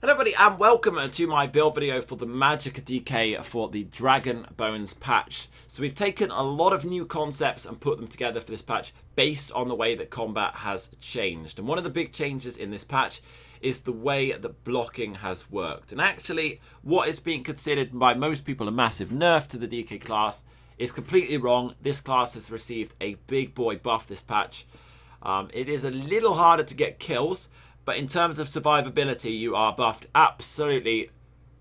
Hello everybody and welcome to my build video for the Magicka DK for the Dragon Bones patch. So we've taken a lot of new concepts and put them together for this patch based on the way that combat has changed. And one of the big changes in this patch is the way that blocking has worked. And actually what is being considered by most people a massive nerf to the DK class is completely wrong. This class has received a big boy buff this patch. It is a little harder to get kills, but in terms of survivability, you are buffed absolutely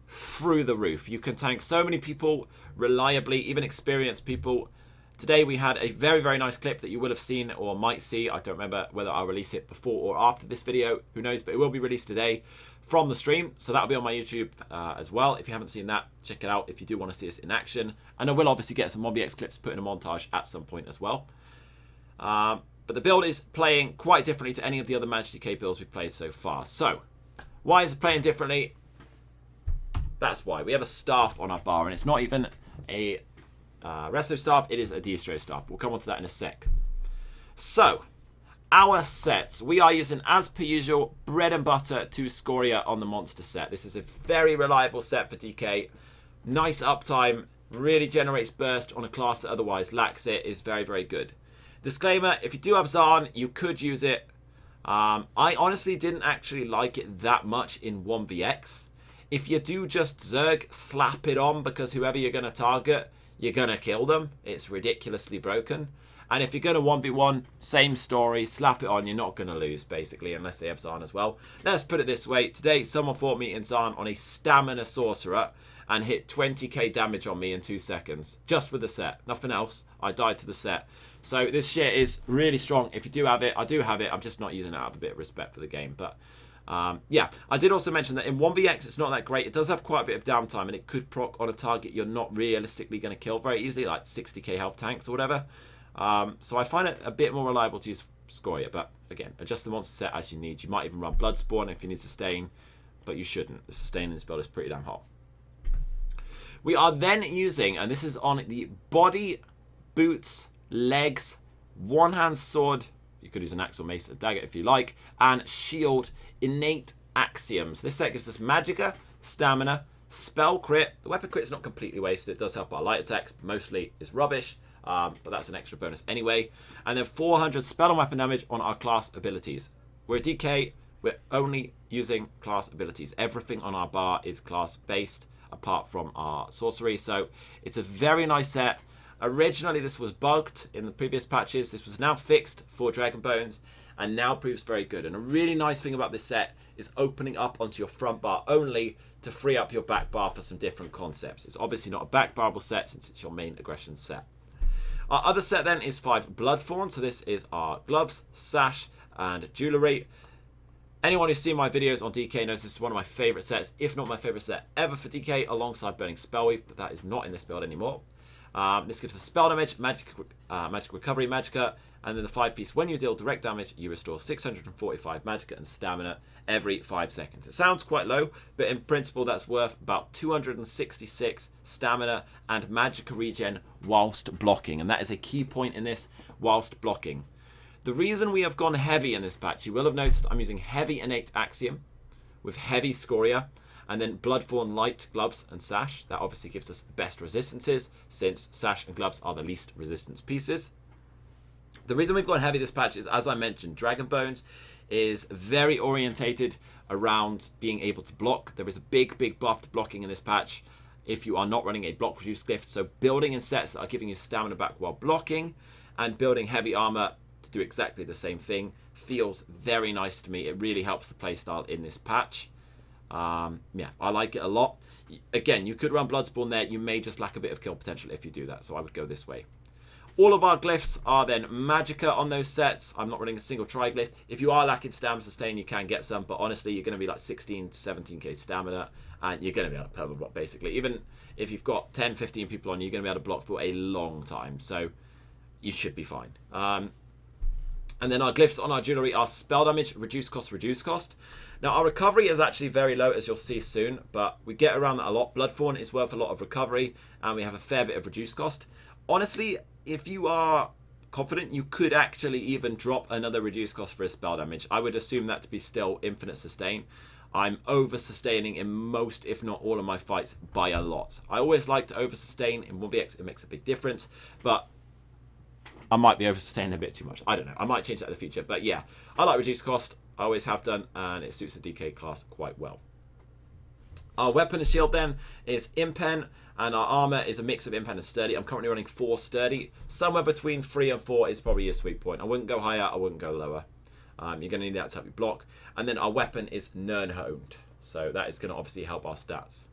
through the roof. You can tank so many people reliably, even experienced people. Today we had a very, very nice clip that you will have seen or might see. I don't remember whether I'll release it before or after this video. Who knows, but it will be released today from the stream. So that'll be on my YouTube as well. If you haven't seen that, check it out if you do want to see this in action. And I will obviously get some MobbyX clips put in a montage at some point as well. But the build is playing quite differently to any of the other Magicka builds we've played so far. So, why is it playing differently? That's why. We have a staff on our bar, and it's not even a resto staff, it is a destro staff. We'll come on to that in a sec. So, our sets. We are using, as per usual, bread and butter 2 Scoria on the monster set. This is a very reliable set for DK. Nice uptime, really generates burst on a class that otherwise lacks it, is very, very good. Disclaimer, if you do have Zarn, you could use it. I honestly didn't actually like it that much in 1vx. If you do just Zerg, slap it on, because whoever you're going to target, you're going to kill them. It's ridiculously broken. And if you're going to 1v1, same story, slap it on, you're not going to lose, basically, unless they have Zarn as well. Let's put it this way. Today, someone fought me in Zarn on a Stamina Sorcerer and hit 20k damage on me in 2 seconds. Just with the set. Nothing else. I died to the set. So this shit is really strong. If you do have it, I do have it. I'm just not using it out of a bit of respect for the game. But yeah, I did also mention that in 1vx, it's not that great. It does have quite a bit of downtime, and it could proc on a target you're not realistically going to kill very easily, like 60k health tanks or whatever. So I find it a bit more reliable to use Scoria. But again, adjust the monster set as you need. You might even run Bloodspawn if you need sustain, but you shouldn't. The sustain in this build is pretty damn hot. We are then using, and this is on the body, boots, legs, one-hand sword, you could use an axe or mace, a dagger if you like, and shield, innate axioms. This set gives us Magicka, stamina, spell crit. The weapon crit is not completely wasted. It does help our light attacks, but mostly is rubbish, but that's an extra bonus anyway. And then 400 spell and weapon damage on our class abilities. We're a DK, we're only using class abilities. Everything on our bar is class based, apart from our sorcery, so it's a very nice set. Originally this was bugged in the previous patches. This was now fixed for Dragon Bones and now proves very good. And a really nice thing about this set is opening up onto your front bar only to free up your back bar for some different concepts. It's obviously not a back barable set since it's your main aggression set. Our other set then is 5 Bloodthorn. So this is our gloves, sash and jewellery. Anyone who's seen my videos on DK knows this is one of my favourite sets, if not my favourite set ever for DK, alongside Burning Spellweave, but that is not in this build anymore. This gives us spell damage, magic recovery, Magicka, and then the 5-piece. When you deal direct damage, you restore 645 Magicka and stamina every 5 seconds. It sounds quite low, but in principle that's worth about 266 stamina and Magicka regen whilst blocking, and that is a key point in this, whilst blocking. The reason we have gone heavy in this patch, you will have noticed I'm using heavy innate axiom with heavy Scoria, and then Bloodthorn light gloves and sash. That obviously gives us the best resistances, since sash and gloves are the least resistance pieces. The reason we've gone heavy this patch is, as I mentioned, Dragon Bones is very orientated around being able to block. There is a big buff to blocking in this patch if you are not running a block reduce glyph. So building in sets that are giving you stamina back while blocking and building heavy armor to do exactly the same thing feels very nice to me. It really helps the playstyle in this patch. Yeah, I like it a lot. Again, you could run Bloodspawn there. You may just lack a bit of kill potential if you do that, so I would go this way. All of our glyphs are then Magicka on those sets. I'm not running a single triglyph. If you are lacking stamina sustain, you can get some, but honestly, you're going to be like 16 to 17k stamina, and you're going to be able to perma block basically. Even if you've got 10, 15 people on, you're going to be able to block for a long time, so you should be fine. And then our glyphs on our jewellery are spell damage, reduce cost, reduce cost. Now, our recovery is actually very low, as you'll see soon, but we get around that a lot. Bloodthorn is worth a lot of recovery, and we have a fair bit of reduce cost. Honestly, if you are confident, you could actually even drop another reduce cost for a spell damage. I would assume that to be still infinite sustain. I'm over-sustaining in most, if not all of my fights by a lot. I always like to over-sustain. In 1vx, it makes a big difference. But I might be over-sustaining a bit too much. I don't know. I might change that in the future. But yeah, I like reduced cost. I always have done. And it suits the DK class quite well. Our weapon and shield then is Impen. And our armor is a mix of Impen and Sturdy. I'm currently running 4 Sturdy. Somewhere between 3 and 4 is probably your sweet point. I wouldn't go higher. I wouldn't go lower. You're going to need that to help you block. And then our weapon is Nernhoned. So that is going to obviously help our stats.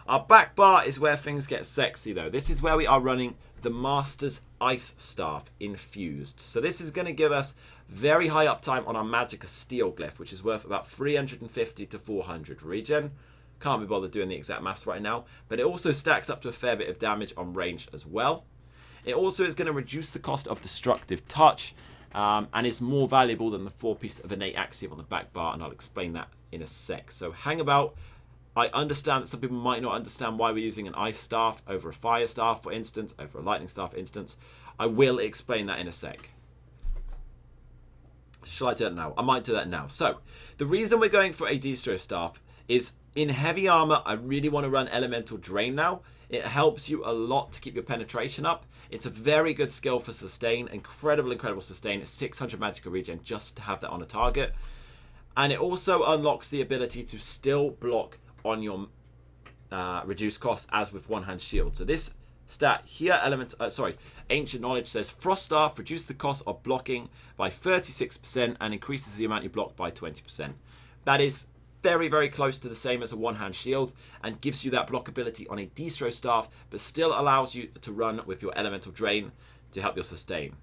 Our back bar is where things get sexy though. This is where we are running the Master's Ice Staff infused. So this is going to give us very high uptime on our Magicka Steel Glyph, which is worth about 350 to 400 regen. Can't be bothered doing the exact maths right now. But it also stacks up to a fair bit of damage on range as well. It also is going to reduce the cost of Destructive Touch. And is more valuable than the 4-piece of Innate Axiom on the back bar, and I'll explain that in a sec. So hang about. I understand that some people might not understand why we're using an Ice Staff over a Fire Staff, for instance, over a Lightning Staff, for instance. I will explain that in a sec. Shall I do that now? I might do that now. So the reason we're going for a Destro Staff is in heavy armor, I really want to run Elemental Drain now. It helps you a lot to keep your penetration up. It's a very good skill for sustain. Incredible sustain. 600 Magicka regen just to have that on a target. And it also unlocks the ability to still block on your reduced cost as with one-hand shield. So this stat here, Ancient Knowledge says Frost Staff reduces the cost of blocking by 36% and increases the amount you block by 20%. That is very close to the same as a one-hand shield and gives you that blockability on a Destro Staff, but still allows you to run with your Elemental Drain to help your sustain.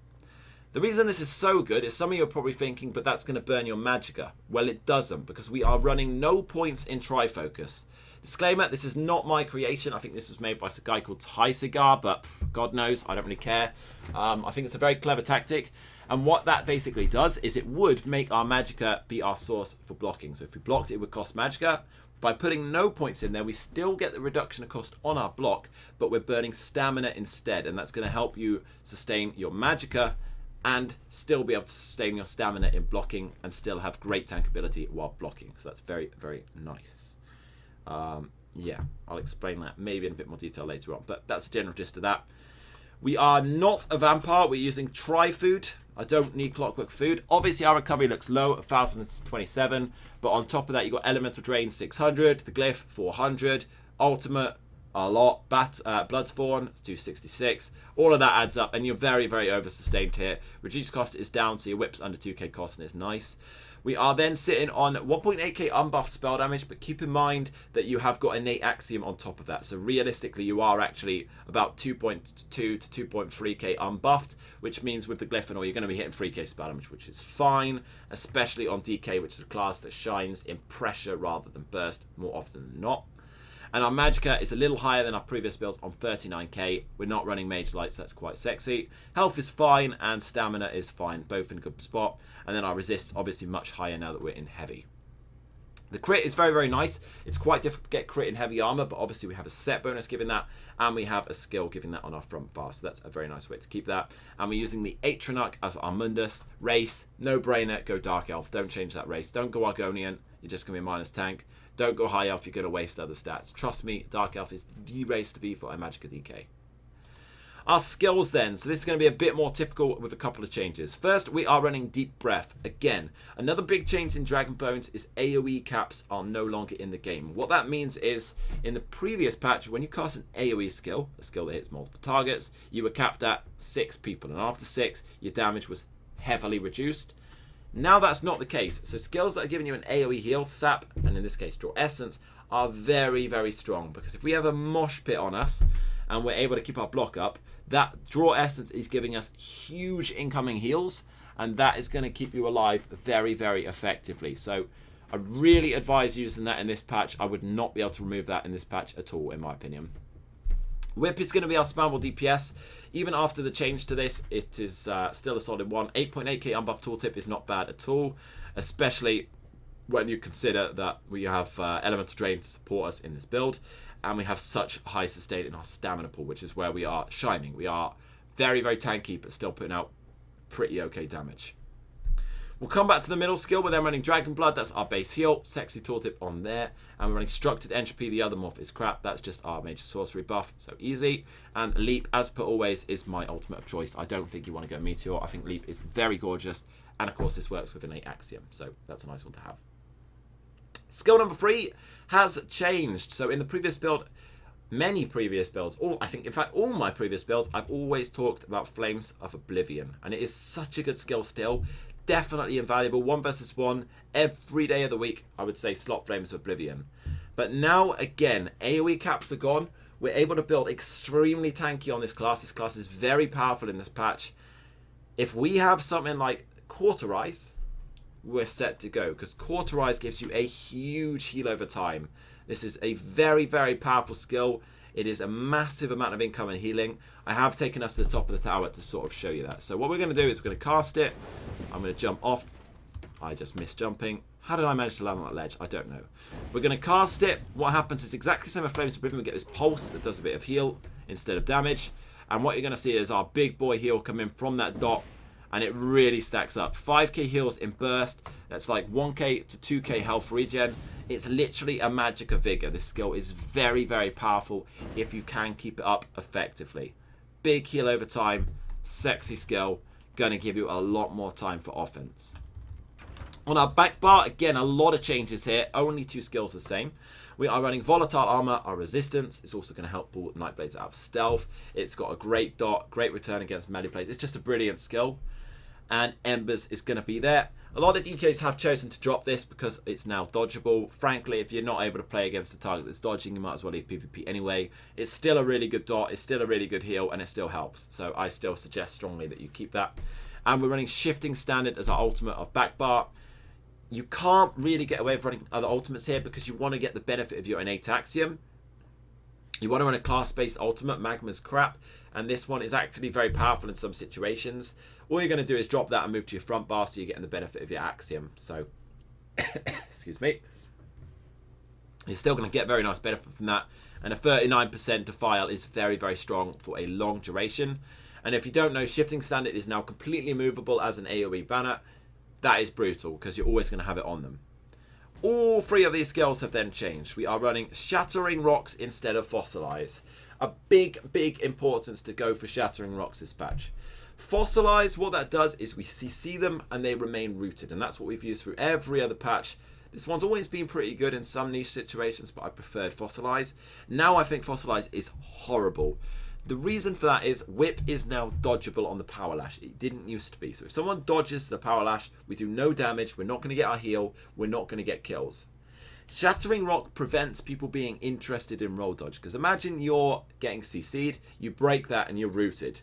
The reason this is so good is some of you are probably thinking, but that's going to burn your Magicka. Well, it doesn't, because we are running no points in Trifocus. Disclaimer, this is not my creation. I think this was made by a guy called Ty Cigar, but God knows, I don't really care. I think it's a very clever tactic. And what that basically does is it would make our Magicka be our source for blocking. So if we blocked, it would cost Magicka. By putting no points in there, we still get the reduction of cost on our block, but we're burning stamina instead. And that's going to help you sustain your Magicka and still be able to sustain your stamina in blocking and still have great tank ability while blocking. So that's very nice. Yeah, I'll explain that maybe in a bit more detail later on, but that's the general gist of that. We are not a vampire. We're using Tri-Food. I don't need Clockwork Food. Obviously, our recovery looks low, 1,027. But on top of that, you've got Elemental Drain, 600. The Glyph, 400. Ultimate, a lot. Bloodspawn, 266. All of that adds up, and you're very over-sustained here. Reduced cost is down, so your whip's under 2k cost, and it's nice. We are then sitting on 1.8k unbuffed spell damage, but keep in mind that you have got Innate Axiom on top of that. So realistically, you are actually about 2.2 to 2.3k unbuffed, which means with the Glyph and all, you're going to be hitting 3k spell damage, which is fine, especially on DK, which is a class that shines in pressure rather than burst more often than not. And our Magicka is a little higher than our previous builds on 39k. We're not running Mage Lights, that's quite sexy. Health is fine and stamina is fine, both in a good spot. And then our resist's obviously much higher now that we're in heavy. The crit is very nice. It's quite difficult to get crit in heavy armor, but obviously we have a set bonus giving that, and we have a skill giving that on our front bar. So that's a very nice way to keep that. And we're using the Atronach as our Mundus. Race, no brainer, go Dark Elf. Don't change that race. Don't go Argonian. You're just going to be a minus tank. Don't go High Elf, you're going to waste other stats. Trust me, Dark Elf is the race to be for a Magicka DK. Our skills then. So this is going to be a bit more typical with a couple of changes. First, we are running Deep Breath. Again, another big change in Dragon Bones is AoE caps are no longer in the game. What that means is, in the previous patch, when you cast an AoE skill, a skill that hits multiple targets, you were capped at 6 people. And after 6, your damage was heavily reduced. Now that's not the case. So skills that are giving you an AoE heal, sap, and in this case Draw Essence, are very strong. Because if we have a mosh pit on us and we're able to keep our block up, that Draw Essence is giving us huge incoming heals, and that is going to keep you alive very effectively. So I really advise using that in this patch. I would not be able to remove that in this patch at all, in my opinion. Whip is going to be our spammable DPS. Even after the change to this, it is still a solid one. 8.8k unbuffed tooltip is not bad at all, especially when you consider that we have Elemental Drain to support us in this build, and we have such high sustain in our stamina pool, which is where we are shining. We are very tanky, but still putting out pretty okay damage. We'll come back to the middle skill. We're then running Dragon Blood. That's our base heal. Sexy Tooltip on there. And we're running Structured Entropy. The other morph is crap. That's just our major sorcery buff. So easy. And Leap, as per always, is my ultimate of choice. I don't think you want to go Meteor. I think Leap is very gorgeous. And of course, this works with innate Axiom. So that's a nice one to have. Skill number 3 has changed. So in the previous build, many previous builds, I think in fact all my previous builds, I've always talked about Flames of Oblivion. And it is such a good skill still. Definitely invaluable. 1 versus 1 every day of the week. I would say slot Flames of Oblivion. But now again, AoE caps are gone. We're able to build extremely tanky on this class. This class is very powerful in this patch. If we have something like Cauterize, we're set to go, because Cauterize gives you a huge heal over time. This is a very, very powerful skill. It is a massive amount of income and healing. I have taken us to the top of the tower to sort of show you that. So what we're going to do is we're going to cast it. I'm going to jump off. I just missed jumping. How did I manage to land on that ledge? I don't know. We're going to cast it. What happens is exactly the same as Flames of Oblivion. We get this pulse that does a bit of heal instead of damage. And what you're going to see is our big boy heal come in from that dot. And it really stacks up. 5k heals in burst. That's like 1k to 2k health regen. It's literally a Magicka vigor. This skill is very, very powerful if you can keep it up effectively. Big heal over time. Sexy skill. Going to give you a lot more time for offense. On our back bar, again, a lot of changes here. Only 2 skills the same. We are running Volatile Armor, our resistance. It's also going to help pull Nightblades out of stealth. It's got a great dot, great return against melee plays. It's just a brilliant skill. And Embers is going to be there. A lot of DKs have chosen to drop this because it's now dodgeable. Frankly, if you're not able to play against a target that's dodging, you might as well leave PvP anyway. It's still a really good dot, it's still a really good heal, and it still helps. So I still suggest strongly that you keep that. And we're running Shifting Standard as our ultimate of back bar. You can't really get away with running other ultimates here because you want to get the benefit of your innate Axiom. You want to run a class-based ultimate. Magma's crap, and this one is actually very powerful in some situations. All you're going to do is drop that and move to your front bar so you're getting the benefit of your Axiom. So, excuse me. You're still going to get very nice benefit from that. And a 39% defile is very, very strong for a long duration. And if you don't know, Shifting Standard is now completely movable as an AoE banner. That is brutal because you're always going to have it on them. All 3 of these skills have then changed. We are running Shattering Rocks instead of Fossilize. A big, big importance to go for Shattering Rocks this patch. Fossilize, what that does is we CC them and they remain rooted. And that's what we've used through every other patch. This one's always been pretty good in some niche situations, but I preferred Fossilize. Now I think Fossilize is horrible. The reason for that is Whip is now dodgeable on the Power Lash. It didn't used to be. So if someone dodges the Power Lash, we do no damage. We're not going to get our heal. We're not going to get kills. Shattering Rock prevents people being interested in roll dodge. Because imagine you're getting CC'd, you break that and you're rooted.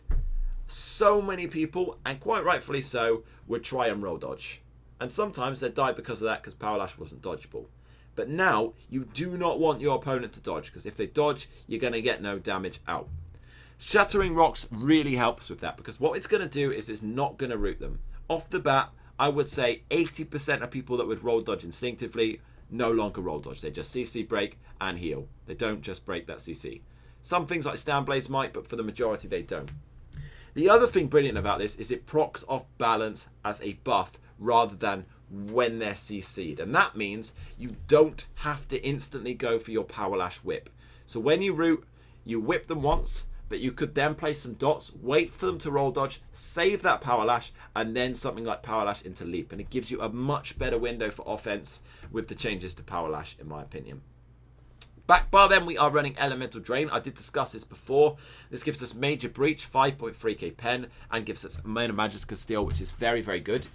So many people, and quite rightfully so, would try and roll dodge. And sometimes they'd die because of that because Power Lash wasn't dodgeable. But now, you do not want your opponent to dodge. Because if they dodge, you're going to get no damage out. Shattering Rocks really helps with that because what it's going to do is it's not going to root them. Off the bat, I would say 80% of people that would roll dodge instinctively no longer roll dodge. They just CC break and heal. They don't just break that CC. Some things like Stand Blades might, but for the majority they don't. The other thing brilliant about this is it procs off balance as a buff rather than when they're CC'd. And that means you don't have to instantly go for your Power Lash whip. So when you root, you whip them once, but you could then place some dots, wait for them to roll dodge, save that Power Lash, and then something like Power Lash into Leap. And it gives you a much better window for offense with the changes to Power Lash, in my opinion. Back bar then, we are running Elemental Drain. I did discuss this before. This gives us Major Breach, 5.3k pen, and gives us Mana Magicka Steel, which is very, very good.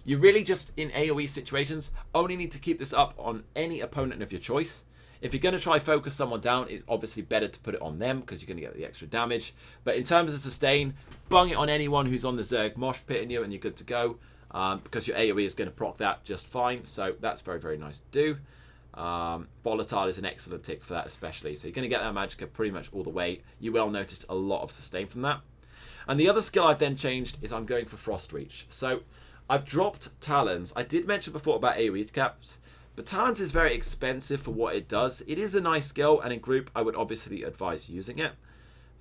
You really just, in AoE situations, only need to keep this up on any opponent of your choice. If you're going to try focus someone down, it's obviously better to put it on them because you're going to get the extra damage. But in terms of sustain, bung it on anyone who's on the Zerg mosh pitting you and you're good to go because your AoE is going to proc that just fine. So that's very, very nice to do. Volatile is an excellent tick for that especially. So you're going to get that Magicka pretty much all the way. You will notice a lot of sustain from that. And the other skill I've then changed is I'm going for Frost Reach. So I've dropped Talons. I did mention before about AoE caps. But Talons is very expensive for what it does. It is a nice skill, and in group, I would obviously advise using it.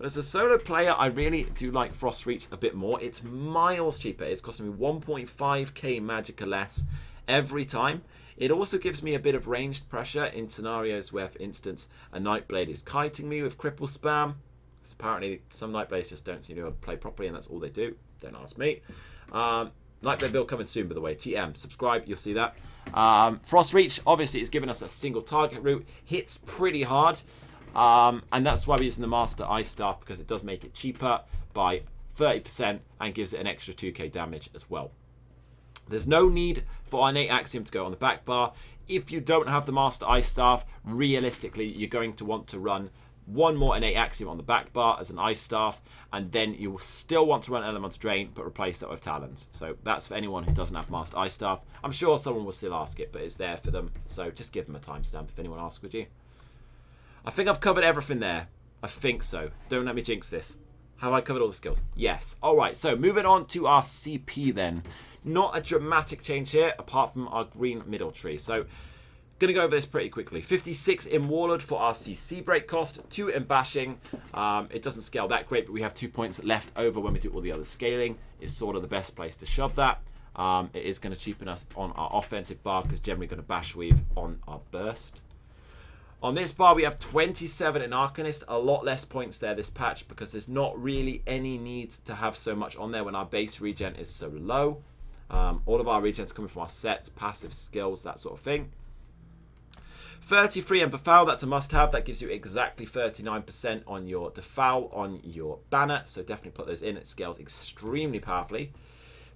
But as a solo player, I really do like Frost Reach a bit more. It's miles cheaper. It's costing me 1.5k Magicka less every time. It also gives me a bit of ranged pressure in scenarios where, for instance, a Nightblade is kiting me with cripple spam. So apparently, some Nightblades just don't seem to play properly, and that's all they do. Don't ask me. Nightblade build coming soon, by the way. TM, subscribe, you'll see that. Frost Reach, obviously, is giving us a single target route. Hits pretty hard. And that's why we're using the Master Ice Staff, because it does make it cheaper by 30% and gives it an extra 2k damage as well. There's no need for our innate axiom to go on the back bar. If you don't have the Master Ice Staff, realistically, you're going to want to run one more innate axiom on the back bar as an ice staff, and then you will still want to run Elemental Drain, but replace that with Talons. So that's for anyone who doesn't have Master Ice Staff. I'm sure someone will still ask it, but it's there for them. So just give them a timestamp if anyone asks, would you? I think I've covered everything there. I think so. Don't let me jinx this. Have I covered all the skills? Yes. All right, so moving on to our CP then. Not a dramatic change here, apart from our green middle tree. So, going to go over this pretty quickly. 56 in Warlord for our CC break cost, 2 in Bashing. It doesn't scale that great, but we have 2 points left over when we do all the other scaling. It's sort of the best place to shove that. It is going to cheapen us on our offensive bar, because generally going to bash weave on our burst. On this bar, we have 27 in Arcanist, a lot less points there this patch, because there's not really any need to have so much on there when our base regen is so low. All of our regens coming from our sets, passive skills, that sort of thing. 33 in Befoul, that's a must-have. That gives you exactly 39% on your Defoul on your banner, so definitely put those in. It scales extremely powerfully.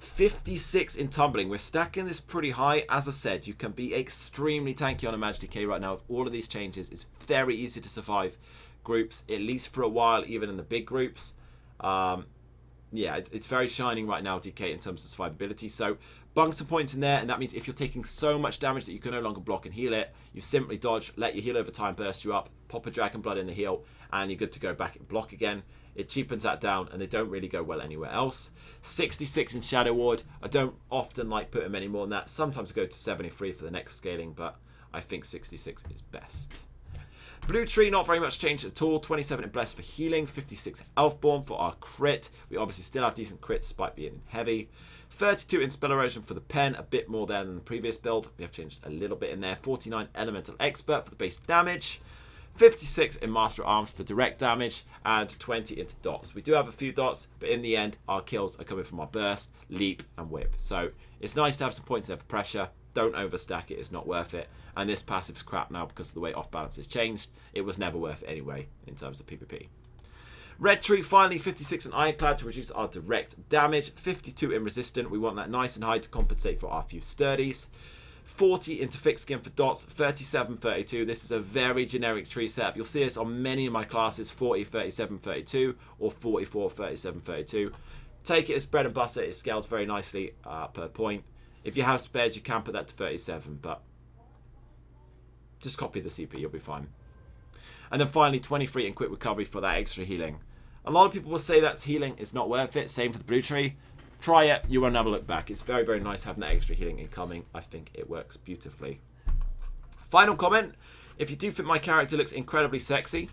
56 in Tumbling. We're stacking this pretty high. As I said, you can be extremely tanky on a Magicka right now with all of these changes. It's very easy to survive groups, at least for a while, even in the big groups. Yeah, it's very shining right now, DK, in terms of survivability. So bunk some points in there, and that means if you're taking so much damage that you can no longer block and heal it, you simply dodge, let your heal over time burst you up, pop a Dragon Blood in the heal, and you're good to go back and block again. It cheapens that down, and they don't really go well anywhere else. 66 in Shadow Ward. I don't often like putting many more than that. Sometimes I go to 73 for the next scaling, but I think 66 is best. Blue Tree, not very much changed at all. 27 in Bless for healing. 56 Elfborn for our crit. We obviously still have decent crits despite being heavy. 32 in Spell Erosion for the pen. A bit more there than the previous build. We have changed a little bit in there. 49 Elemental Expert for the base damage. 56 in Master Arms for direct damage. And 20 into dots. We do have a few dots, but in the end, our kills are coming from our burst, leap, and whip. So it's nice to have some points there for pressure. Don't overstack it, it's not worth it. And this passive's crap now because of the way off balance has changed. It was never worth it anyway in terms of PvP. Red Tree, finally 56 in Ironclad to reduce our direct damage. 52 in Resistant, we want that nice and high to compensate for our few sturdies. 40 into Thick Skin for dots, 37, 32. This is a very generic tree setup. You'll see this on many of my classes, 40, 37, 32, or 44, 37, 32. Take it as bread and butter, it scales very nicely per point. If you have spares, you can put that to 37, but just copy the CP, you'll be fine. And then finally, 23 in Quick Recovery for that extra healing. A lot of people will say that healing is not worth it. Same for the Blue Tree. Try it, you won't never look back. It's very, very nice having that extra healing incoming. I think it works beautifully. Final comment. If you do think my character looks incredibly sexy,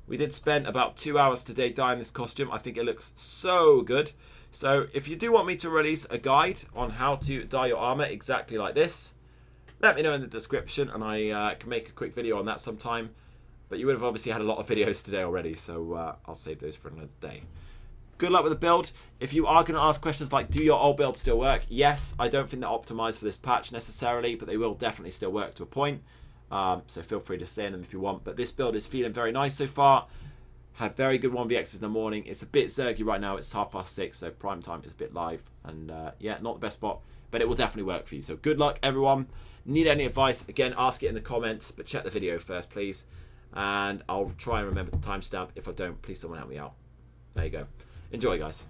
we did spend about 2 hours today dyeing this costume. I think it looks so good. So if you do want me to release a guide on how to dye your armor exactly like this, let me know in the description, and I can make a quick video on that sometime. But you would have obviously had a lot of videos today already, so I'll save those for another day. Good luck with the build. If you are going to ask questions like, do your old builds still work? Yes, I don't think they're optimized for this patch necessarily, but they will definitely still work to a point. So feel free to stay in them if you want. But this build is feeling very nice so far. Had very good 1vx's in the morning. It's a bit zergy right now. It's 6:30, so prime time is a bit live. And yeah, not the best spot, but it will definitely work for you. So good luck, everyone. Need any advice? Again, ask it in the comments, but check the video first, please. And I'll try and remember the timestamp. If I don't, please someone help me out. There you go. Enjoy, guys.